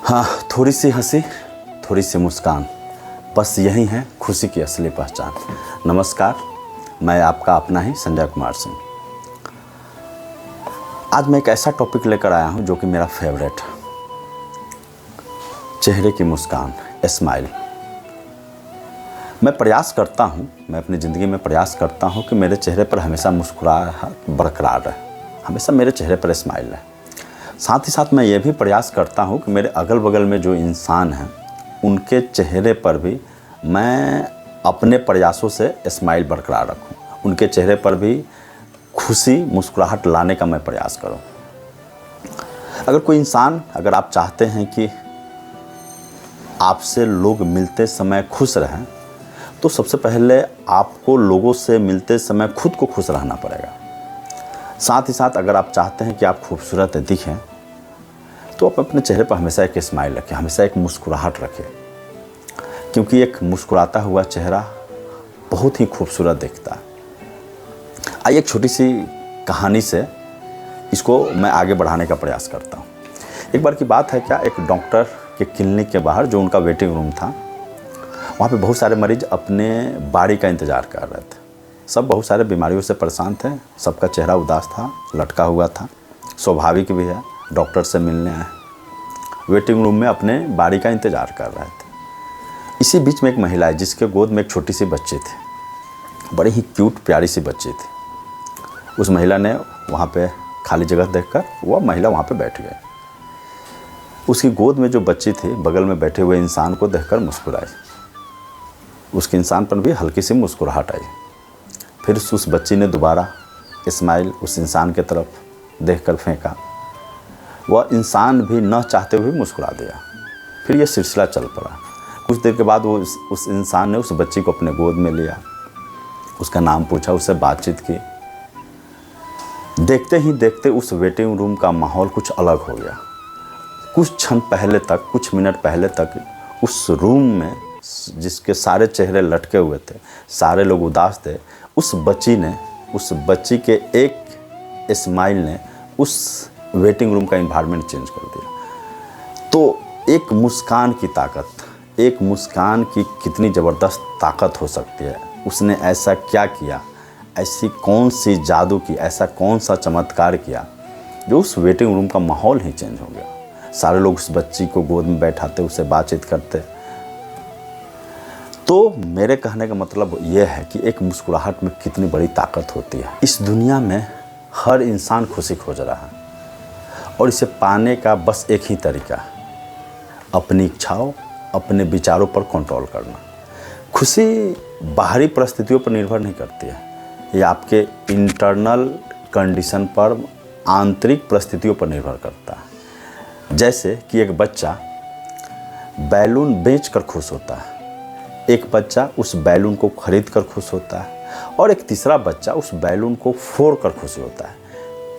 हाँ, थोड़ी सी हंसी, थोड़ी सी मुस्कान, बस यही है खुशी की असली पहचान। नमस्कार, मैं आपका अपना ही संजय कुमार सिंह। आज मैं एक ऐसा टॉपिक लेकर आया हूँ जो कि मेरा फेवरेट है। चेहरे की मुस्कान, स्माइल। मैं प्रयास करता हूँ, मैं अपनी ज़िंदगी में प्रयास करता हूँ कि मेरे चेहरे पर हमेशा मुस्कुराहट बरकरार रहे, हमेशा मेरे चेहरे पर स्माइल रहे। साथ ही साथ मैं ये भी प्रयास करता हूँ कि मेरे अगल बगल में जो इंसान हैं उनके चेहरे पर भी मैं अपने प्रयासों से स्माइल बरकरार रखूँ, उनके चेहरे पर भी खुशी मुस्कुराहट लाने का मैं प्रयास करूँ। अगर आप चाहते हैं कि आपसे लोग मिलते समय खुश रहें, तो सबसे पहले आपको लोगों से मिलते समय खुद को खुश रहना पड़ेगा। साथ ही साथ अगर आप चाहते हैं कि आप खूबसूरत दिखें, तो आप अपने चेहरे पर हमेशा एक स्माइल रखें, हमेशा एक मुस्कुराहट रखें, क्योंकि एक मुस्कुराता हुआ चेहरा बहुत ही खूबसूरत दिखता है। आइए एक छोटी सी कहानी से इसको मैं आगे बढ़ाने का प्रयास करता हूँ। एक बार की बात है क्या, एक डॉक्टर के क्लिनिक के बाहर जो उनका वेटिंग रूम था, वहाँ पे बहुत सारे मरीज अपने बारी का इंतज़ार कर रहे थे। सब बहुत सारे बीमारियों से परेशान थे, सबका चेहरा उदास था, लटका हुआ था। स्वाभाविक भी है, डॉक्टर से मिलने आए, वेटिंग रूम में अपने बारी का इंतज़ार कर रहे थे। इसी बीच में एक महिला है जिसके गोद में एक छोटी सी बच्ची थी, बड़ी ही क्यूट प्यारी सी बच्ची थी। उस महिला ने वहाँ पे खाली जगह देखकर वह महिला वहाँ पे बैठ गई। उसकी गोद में जो बच्ची थी बगल में बैठे हुए इंसान को देखकर मुस्कुराई। उसके इंसान पर भी हल्की सी मुस्कुराहट आई। फिर उस बच्ची ने दोबारा स्माइल उस इंसान के तरफ देखकर फेंका। वह इंसान भी न चाहते हुए मुस्कुरा दिया। फिर यह सिलसिला चल पड़ा। कुछ देर के बाद वो उस इंसान ने उस बच्ची को अपने गोद में लिया, उसका नाम पूछा, उससे बातचीत की। देखते ही देखते उस वेटिंग रूम का माहौल कुछ अलग हो गया। कुछ क्षण पहले तक, कुछ मिनट पहले तक उस रूम में जिसके सारे चेहरे लटके हुए थे, सारे लोग उदास थे, उस बच्ची के एक स्माइल ने उस वेटिंग रूम का एनवायरनमेंट चेंज कर दिया। तो एक मुस्कान की ताकत, एक मुस्कान की कितनी ज़बरदस्त ताकत हो सकती है। उसने ऐसा क्या किया, ऐसी कौन सी जादू की, ऐसा कौन सा चमत्कार किया जो उस वेटिंग रूम का माहौल ही चेंज हो गया। सारे लोग उस बच्ची को गोद में बैठाते, उससे बातचीत करते। तो मेरे कहने का मतलब यह है कि एक मुस्कुराहट में कितनी बड़ी ताकत होती है। इस दुनिया में हर इंसान खुशी खोज रहा है और इसे पाने का बस एक ही तरीका है, अपनी इच्छाओं, अपने विचारों पर कंट्रोल करना। खुशी बाहरी परिस्थितियों पर निर्भर नहीं करती है, ये आपके इंटरनल कंडीशन पर, आंतरिक परिस्थितियों पर निर्भर करता है। जैसे कि एक बच्चा बैलून बेचकर खुश होता है, एक बच्चा उस बैलून को खरीद कर खुश होता है, और एक तीसरा बच्चा उस बैलून को फोड़ कर खुश होता है।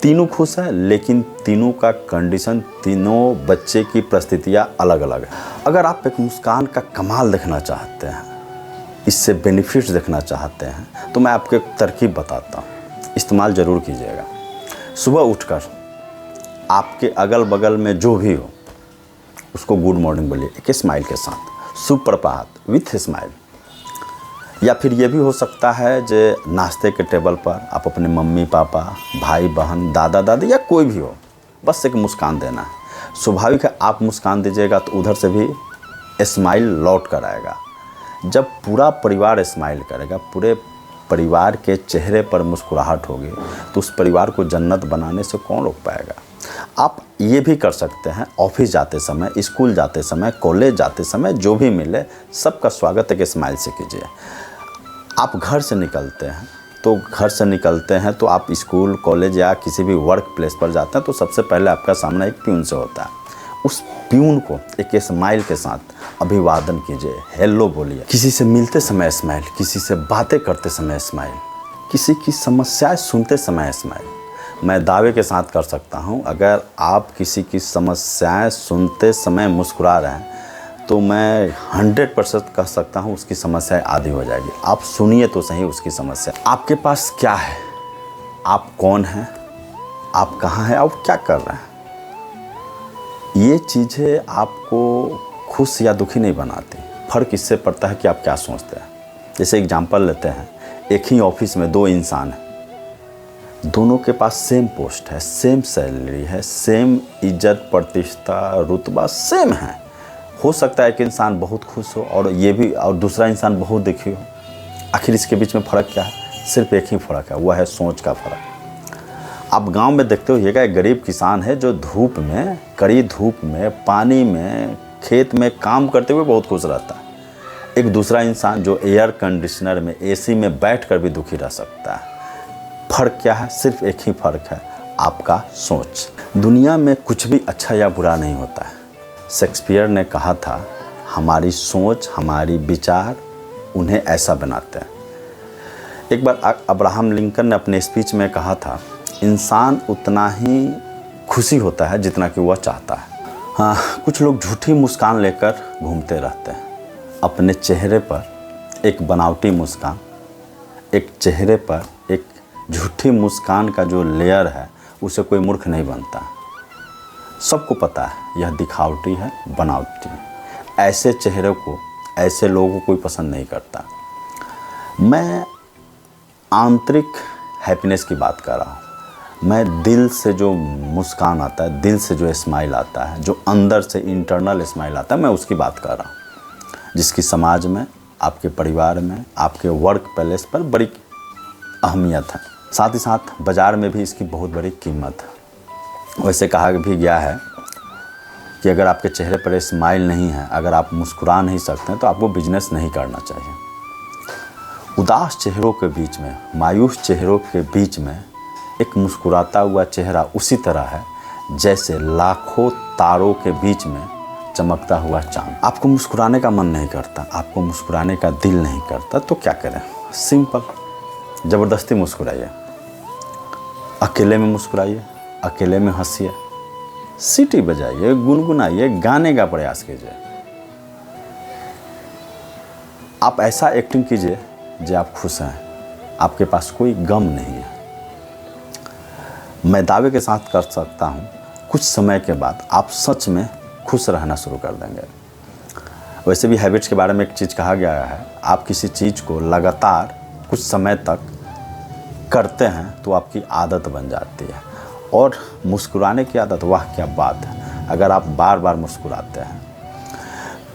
तीनों खुश हैं, लेकिन तीनों का कंडीशन, तीनों बच्चे की परिस्थितियाँ अलग अलग है। अगर आप एक मुस्कान का कमाल देखना चाहते हैं, इससे बेनिफिट्स देखना चाहते हैं, तो मैं आपको एक तरकीब बताता हूँ, इस्तेमाल ज़रूर कीजिएगा। सुबह उठकर आपके अगल बगल में जो भी हो उसको गुड मॉर्निंग बोलिए एक स्माइल के साथ, सुप्रभात विथ स्माइल। या फिर ये भी हो सकता है जो नाश्ते के टेबल पर आप अपने मम्मी पापा, भाई बहन, दादा दादी या कोई भी हो, बस एक मुस्कान देना है। स्वाभाविक है, आप मुस्कान दीजिएगा तो उधर से भी स्माइल लौट कर आएगा। जब पूरा परिवार स्माइल करेगा, पूरे परिवार के चेहरे पर मुस्कुराहट होगी, तो उस परिवार को जन्नत बनाने से कौन रोक पाएगा। आप ये भी कर सकते हैं, ऑफिस जाते समय, स्कूल जाते समय, कॉलेज जाते समय, जो भी मिले सबका स्वागत एक स्माइल से कीजिए। आप घर से निकलते हैं तो आप स्कूल, कॉलेज या किसी भी वर्क प्लेस पर जाते हैं तो सबसे पहले आपका सामना एक प्यून से होता है। उस प्यून को एक स्माइल के साथ अभिवादन कीजिए, हेलो बोलिए। किसी से मिलते समय स्माइल, किसी से बातें करते समय स्माइल, किसी की समस्याएं सुनते समय स्माइल। मैं दावे के साथ कर सकता हूं, अगर आप किसी की समस्याएं सुनते समय मुस्कुरा रहे हैं तो मैं 100% कह सकता हूं उसकी समस्याएं आधी हो जाएगी। आप सुनिए तो सही उसकी समस्या। आपके पास क्या है, आप कौन हैं, आप कहाँ हैं, आप क्या कर रहे हैं, ये चीज़ें आपको खुश या दुखी नहीं बनाती, फ़र्क इससे पड़ता है कि आप क्या सोचते हैं। जैसे एग्जांपल लेते हैं, एक ही ऑफिस में दो इंसान हैं, दोनों के पास सेम पोस्ट है, सेम सैलरी है, सेम इज्जत प्रतिष्ठा रुतबा सेम है। हो सकता है कि इंसान बहुत खुश हो और दूसरा इंसान बहुत दुखी हो। आखिर इसके बीच में फ़र्क क्या है? सिर्फ एक ही फ़र्क है, वह है सोच का फ़र्क। आप गांव में देखते हो, एक गरीब किसान है जो धूप में, कड़ी धूप में, पानी में, खेत में काम करते हुए बहुत खुश रहता है। एक दूसरा इंसान जो एयर कंडीशनर में, एसी में बैठकर भी दुखी रह सकता है। फ़र्क क्या है? सिर्फ एक ही फ़र्क है, आपका सोच। दुनिया में कुछ भी अच्छा या बुरा नहीं होता है। शेक्सपियर ने कहा था, हमारी सोच, हमारी विचार उन्हें ऐसा बनाते हैं। एक बार अब्राहम लिंकन ने अपने स्पीच में कहा था, इंसान उतना ही खुशी होता है जितना कि वह चाहता है। हाँ, कुछ लोग झूठी मुस्कान लेकर घूमते रहते हैं। अपने चेहरे पर एक बनावटी मुस्कान, एक चेहरे पर एक झूठी मुस्कान का जो लेयर है, उसे कोई मूर्ख नहीं बनता। सबको पता है यह दिखावटी है, बनावटी है। ऐसे चेहरे को, ऐसे लोगों को कोई पसंद नहीं करता। मैं आंतरिक हैप्पीनेस की बात कर रहा हूँ। मैं दिल से जो मुस्कान आता है, दिल से जो स्माइल आता है, जो अंदर से इंटरनल स्माइल आता है, मैं उसकी बात कर रहा हूँ, जिसकी समाज में, आपके परिवार में, आपके वर्क प्लेस पर बड़ी अहमियत है। साथ ही साथ बाज़ार में भी इसकी बहुत बड़ी कीमत है। वैसे कहा भी गया है कि अगर आपके चेहरे पर स्माइल नहीं है, अगर आप मुस्कुरा नहीं सकते हैं, तो आपको बिजनेस नहीं करना चाहिए। उदास चेहरों के बीच में, मायूस चेहरों के बीच में एक मुस्कुराता हुआ चेहरा उसी तरह है जैसे लाखों तारों के बीच में चमकता हुआ चांद। आपको मुस्कुराने का मन नहीं करता, आपको मुस्कुराने का दिल नहीं करता, तो क्या करें? सिंपल, ज़बरदस्ती मुस्कुराइए, अकेले में मुस्कुराइए, अकेले में हंसिए, सीटी बजाइए, गुनगुनाइए, गाने का प्रयास कीजिए। आप ऐसा एक्टिंग कीजिए जो आप खुश हैं, आपके पास कोई गम नहीं है। मैं दावे के साथ कर सकता हूँ, कुछ समय के बाद आप सच में खुश रहना शुरू कर देंगे। वैसे भी हैबिट्स के बारे में एक चीज़ कहा गया है, आप किसी चीज़ को लगातार कुछ समय तक करते हैं तो आपकी आदत बन जाती है। और मुस्कुराने की आदत, वाह क्या बात है! अगर आप बार बार मुस्कुराते हैं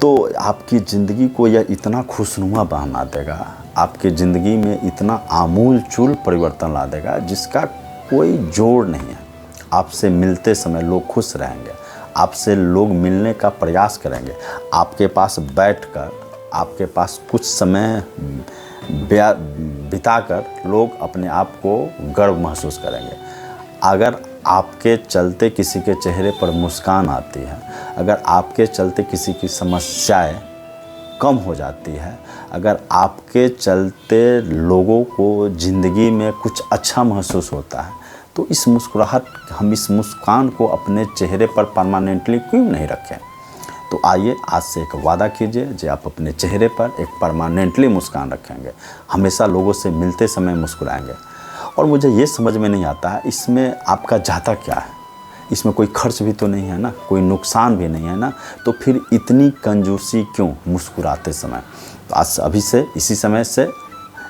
तो आपकी ज़िंदगी को यह इतना खुशनुमा बना देगा, आपकी ज़िंदगी में इतना आमूल चूल परिवर्तन ला देगा जिसका कोई जोड़ नहीं है। आपसे मिलते समय लोग खुश रहेंगे, आपसे लोग मिलने का प्रयास करेंगे, आपके पास बैठकर, आपके पास कुछ समय बिताकर लोग अपने आप को गर्व महसूस करेंगे। अगर आपके चलते किसी के चेहरे पर मुस्कान आती है, अगर आपके चलते किसी की समस्याएं कम हो जाती है, अगर आपके चलते लोगों को ज़िंदगी में कुछ अच्छा महसूस होता है, तो इस मुस्कान को अपने चेहरे पर परमानेंटली क्यों नहीं रखें? तो आइए आज से एक वादा कीजिए जो आप अपने चेहरे पर एक परमानेंटली मुस्कान रखेंगे, हमेशा लोगों से मिलते समय मुस्कुराएंगे। और मुझे ये समझ में नहीं आता है, इसमें आपका जाता क्या है? इसमें कोई खर्च भी तो नहीं है ना, कोई नुकसान भी नहीं है ना, तो फिर इतनी कंजूसी क्यों मुस्कुराते समय? तो आज अभी से, इसी समय से,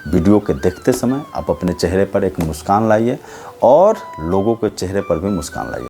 वीडियो के देखते समय आप अपने चेहरे पर एक मुस्कान लाइए और लोगों के चेहरे पर भी मुस्कान लाइए।